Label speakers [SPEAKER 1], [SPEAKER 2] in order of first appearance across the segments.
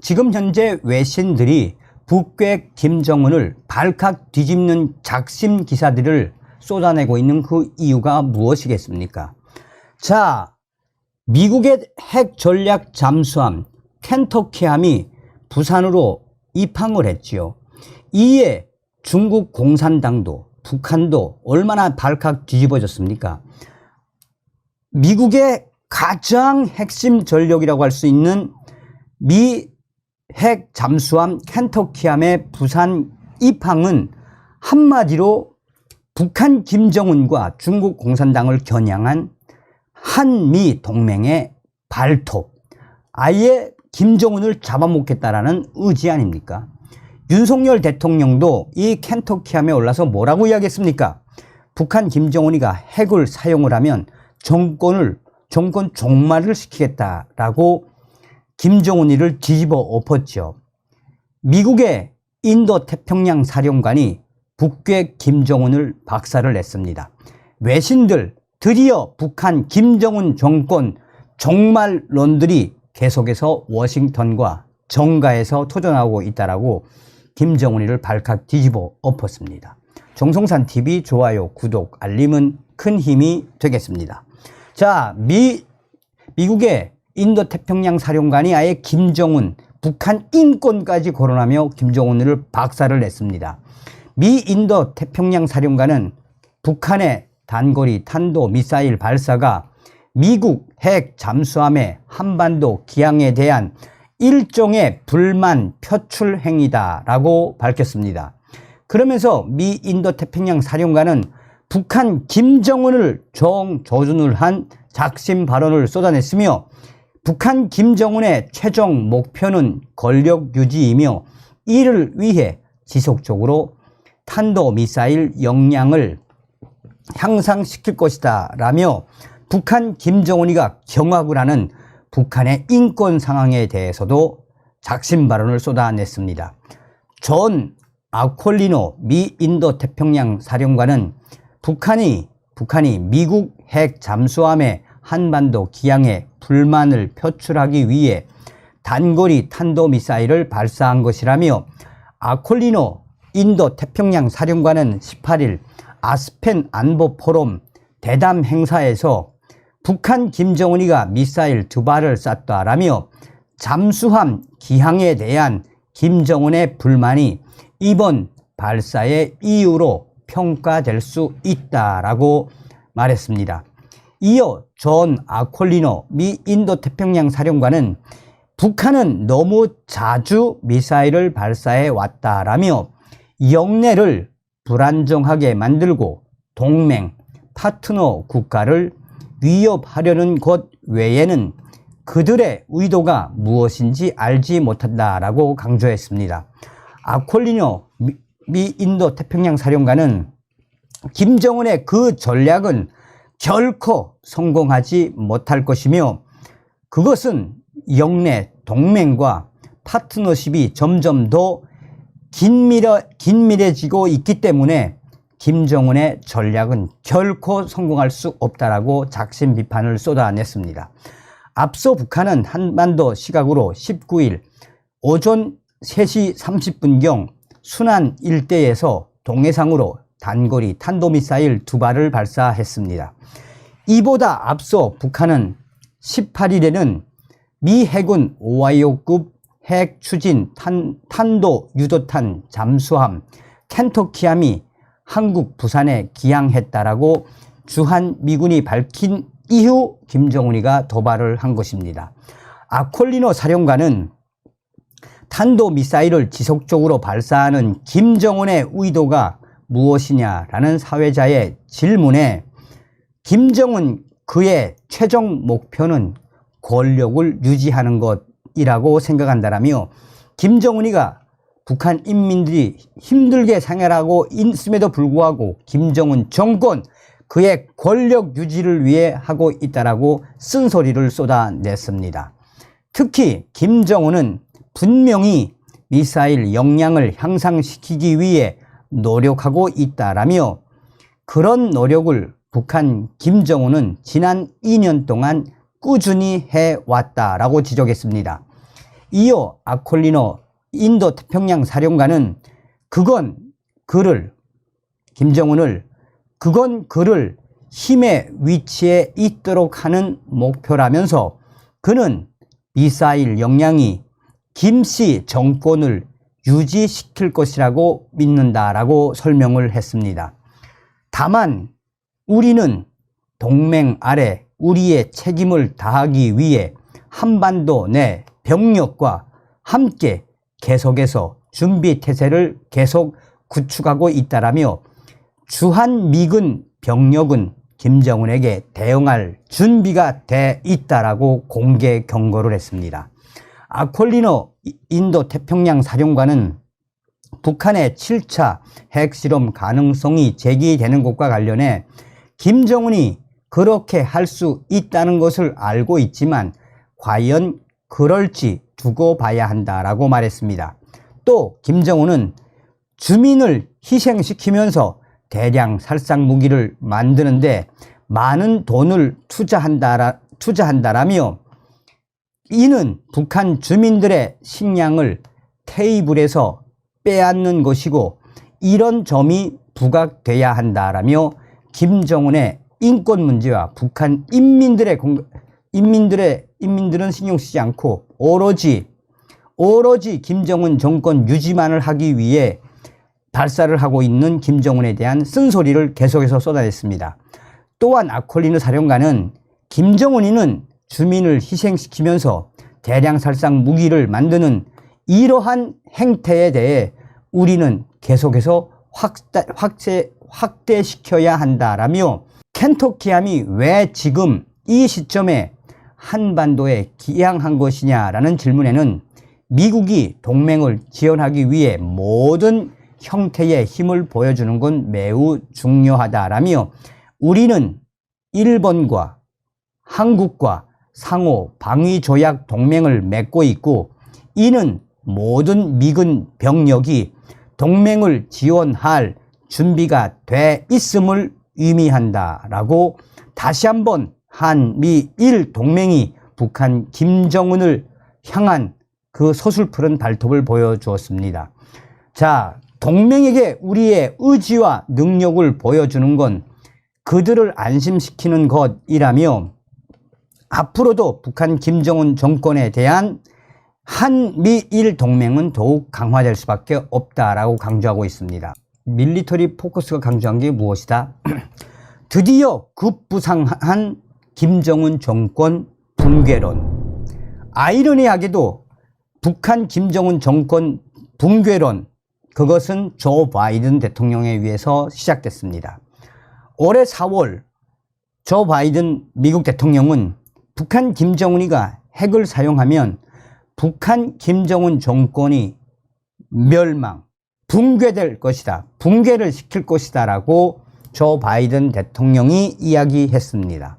[SPEAKER 1] 지금 현재 외신들이 북괴 김정은을 발칵 뒤집는 작심 기사들을 쏟아내고 있는 그 이유가 무엇이겠습니까? 자, 미국의 핵 전략 잠수함 켄터키함이 부산으로 입항을 했지요. 이에 중국 공산당도 북한도 얼마나 발칵 뒤집어졌습니까? 미국의 가장 핵심 전력이라고 할 수 있는 미 핵 잠수함 켄터키함의 부산 입항은 한마디로 북한 김정은과 중국 공산당을 겨냥한 한미 동맹의 발톱, 아예 김정은을 잡아먹겠다라는 의지 아닙니까? 윤석열 대통령도 이 켄터키함에 올라서 뭐라고 이야기했습니까? 북한 김정은이가 핵을 사용을 하면 정권 종말을 시키겠다라고 김정은이를 뒤집어 엎었죠. 미국의 인도태평양 사령관이 북괴 김정은을 박살을 냈습니다. 외신들, 드디어 북한 김정은 정권 종말론들이 계속해서 워싱턴과 정가에서 터져나오고 있다라고 김정은이를 발칵 뒤집어 엎었습니다. 정성산TV 좋아요, 구독, 알림은 큰 힘이 되겠습니다. 자, 미국의 인도태평양 사령관이 아예 김정은, 북한 인권까지 거론하며 김정은을 박살을 냈습니다. 미 인도태평양 사령관은 북한의 단거리 탄도 미사일 발사가 미국 핵 잠수함의 한반도 기항에 대한 일종의 불만 표출 행위다라고 밝혔습니다. 그러면서 미 인도태평양 사령관은 북한 김정은을 정조준을 한 작심 발언을 쏟아냈으며 북한 김정은의 최종 목표는 권력 유지이며 이를 위해 지속적으로 탄도미사일 역량을 향상시킬 것이다 라며 북한 김정은이가 경악을 하는 북한의 인권 상황에 대해서도 작심 발언을 쏟아냈습니다. 존 아콜리노 미 인도태평양 사령관은 북한이 미국 핵 잠수함의 한반도 기항에 불만을 표출하기 위해 단거리 탄도미사일을 발사한 것이라며 아콜리노 인도태평양 사령관은 18일 아스펜 안보포럼 대담 행사에서 북한 김정은이가 미사일 2발을 쐈다라며 잠수함 기항에 대한 김정은의 불만이 이번 발사의 이유로 평가될 수 있다라고 말했습니다. 이어 존 아콜리노 미 인도태평양 사령관은 북한은 너무 자주 미사일을 발사해 왔다라며 영내를 불안정하게 만들고 동맹, 파트너 국가를 위협하려는 것 외에는 그들의 의도가 무엇인지 알지 못한다라고 강조했습니다. 아콜리노 미 인도태평양 사령관은 김정은의 그 전략은 결코 성공하지 못할 것이며 그것은 영내 동맹과 파트너십이 점점 더 긴밀해지고 있기 때문에 김정은의 전략은 결코 성공할 수 없다라고 작심 비판을 쏟아냈습니다. 앞서 북한은 한반도 시각으로 19일 오전 3시 30분경 순안 일대에서 동해상으로 단거리 탄도미사일 2발을 발사했습니다. 이보다 앞서 북한은 18일에는 미 해군 오하이오급 핵 추진 탄도 유도탄 잠수함 켄터키함이 한국 부산에 기항했다라고 주한 미군이 밝힌 이후 김정은이가 도발을 한 것입니다. 아콜리노 사령관은 탄도미사일을 지속적으로 발사하는 김정은의 의도가 무엇이냐라는 사회자의 질문에 김정은 그의 최종 목표는 권력을 유지하는 것이라고 생각한다라며 김정은이가 북한 인민들이 힘들게 생활하고 있음에도 불구하고 김정은 정권 그의 권력 유지를 위해 하고 있다라고 쓴소리를 쏟아냈습니다. 특히 김정은은 분명히 미사일 역량을 향상시키기 위해 노력하고 있다라며 그런 노력을 북한 김정은은 지난 2년 동안 꾸준히 해왔다라고 지적했습니다. 이어 아콜리노 인도 태평양 사령관은 김정은을 그를 힘의 위치에 있도록 하는 목표라면서 그는 미사일 역량이 김씨 정권을 유지시킬 것이라고 믿는다라고 설명을 했습니다. 다만 우리는 동맹 아래 우리의 책임을 다하기 위해 한반도 내 병력과 함께 계속해서 준비태세를 계속 구축하고 있다라며 주한미군 병력은 김정은에게 대응할 준비가 돼 있다라고 공개 경고를 했습니다. 아콜리노 인도 태평양 사령관은 북한의 7차 핵실험 가능성이 제기되는 것과 관련해 김정은이 그렇게 할 수 있다는 것을 알고 있지만 과연 그럴지 두고 봐야 한다라고 말했습니다. 또 김정은은 주민을 희생시키면서 대량 살상 무기를 만드는데 많은 돈을 투자한다라며 이는 북한 주민들의 식량을 테이블에서 빼앗는 것이고 이런 점이 부각돼야 한다라며 김정은의 인권 문제와 북한 인민들은 신경 쓰지 않고 오로지 김정은 정권 유지만을 하기 위해 발사를 하고 있는 김정은에 대한 쓴소리를 계속해서 쏟아냈습니다. 또한 아콜리노 사령관은 김정은이는 주민을 희생시키면서 대량 살상 무기를 만드는 이러한 행태에 대해 우리는 계속해서 확대시켜야 한다라며 켄터키함이 왜 지금 이 시점에 한반도에 기항한 것이냐라는 질문에는 미국이 동맹을 지원하기 위해 모든 형태의 힘을 보여주는 건 매우 중요하다라며 우리는 일본과 한국과 상호 방위 조약 동맹을 맺고 있고 이는 모든 미군 병력이 동맹을 지원할 준비가 돼 있음을 의미한다라고 다시 한번 한미일 동맹이 북한 김정은을 향한 그 서슬푸른 발톱을 보여주었습니다. 자, 동맹에게 우리의 의지와 능력을 보여주는 건 그들을 안심시키는 것이라며 앞으로도 북한 김정은 정권에 대한 한미일 동맹은 더욱 강화될 수밖에 없다라고 강조하고 있습니다. 밀리터리 포커스가 강조한 게 무엇이다? 드디어 급부상한 김정은 정권 붕괴론. 아이러니하게도 북한 김정은 정권 붕괴론, 그것은 조 바이든 대통령에 의해서 시작됐습니다. 올해 4월 조 바이든 미국 대통령은 북한 김정은이가 핵을 사용하면 북한 김정은 정권이 멸망, 붕괴될 것이다, 붕괴를 시킬 것이다 라고 조 바이든 대통령이 이야기했습니다.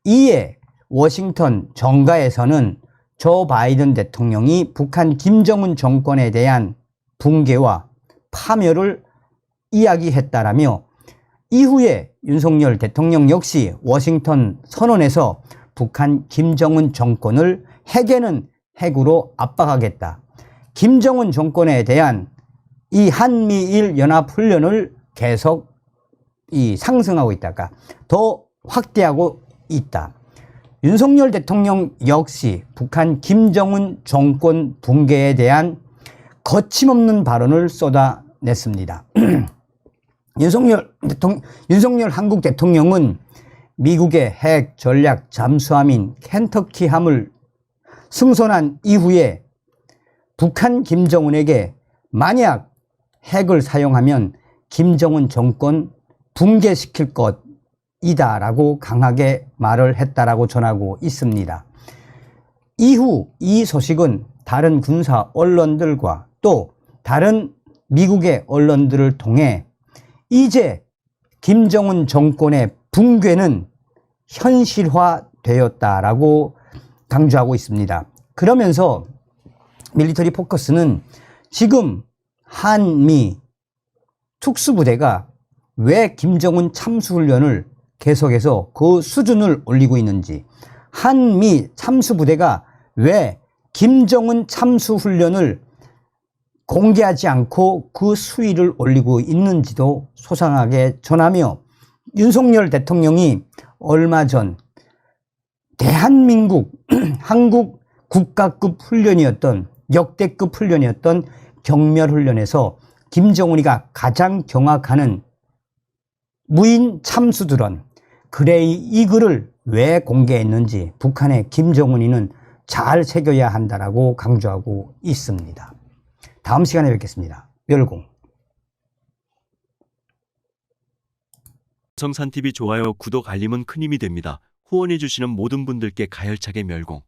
[SPEAKER 1] 이에 워싱턴 정가에서는 조 바이든 대통령이 북한 김정은 정권에 대한 붕괴와 파멸을 이야기했다라며 이후에 윤석열 대통령 역시 워싱턴 선언에서 북한 김정은 정권을 핵에는 핵으로 압박하겠다, 김정은 정권에 대한 이 한미일 연합훈련을 계속 상승하고 있다가 더 확대하고 있다. 윤석열 대통령 역시 북한 김정은 정권 붕괴에 대한 거침없는 발언을 쏟아냈습니다. 윤석열 한국 대통령은 미국의 핵 전략 잠수함인 켄터키함을 승선한 이후에 북한 김정은에게 만약 핵을 사용하면 김정은 정권 붕괴시킬 것이다 라고 강하게 말을 했다라고 전하고 있습니다. 이후 이 소식은 다른 군사 언론들과 또 다른 미국의 언론들을 통해 이제 김정은 정권의 붕괴는 현실화되었다라고 강조하고 있습니다. 그러면서 밀리터리 포커스는 지금 한미 특수부대가 왜 김정은 참수훈련을 계속해서 그 수준을 올리고 있는지, 한미 참수부대가 왜 김정은 참수 훈련을 공개하지 않고 그 수위를 올리고 있는지도 소상하게 전하며, 윤석열 대통령이 얼마 전 대한민국 한국 국가급 훈련이었던, 역대급 훈련이었던 경멸훈련에서 김정은이가 가장 경악하는 무인 참수드론 그레이 이글을 왜 공개했는지 북한의 김정은이는 잘 새겨야 한다라고 강조하고 있습니다. 다음 시간에 뵙겠습니다. 멸공.
[SPEAKER 2] 성산TV 좋아요, 구독, 알림은 큰 힘이 됩니다. 후원해주시는 모든 분들께 가열차게 멸공.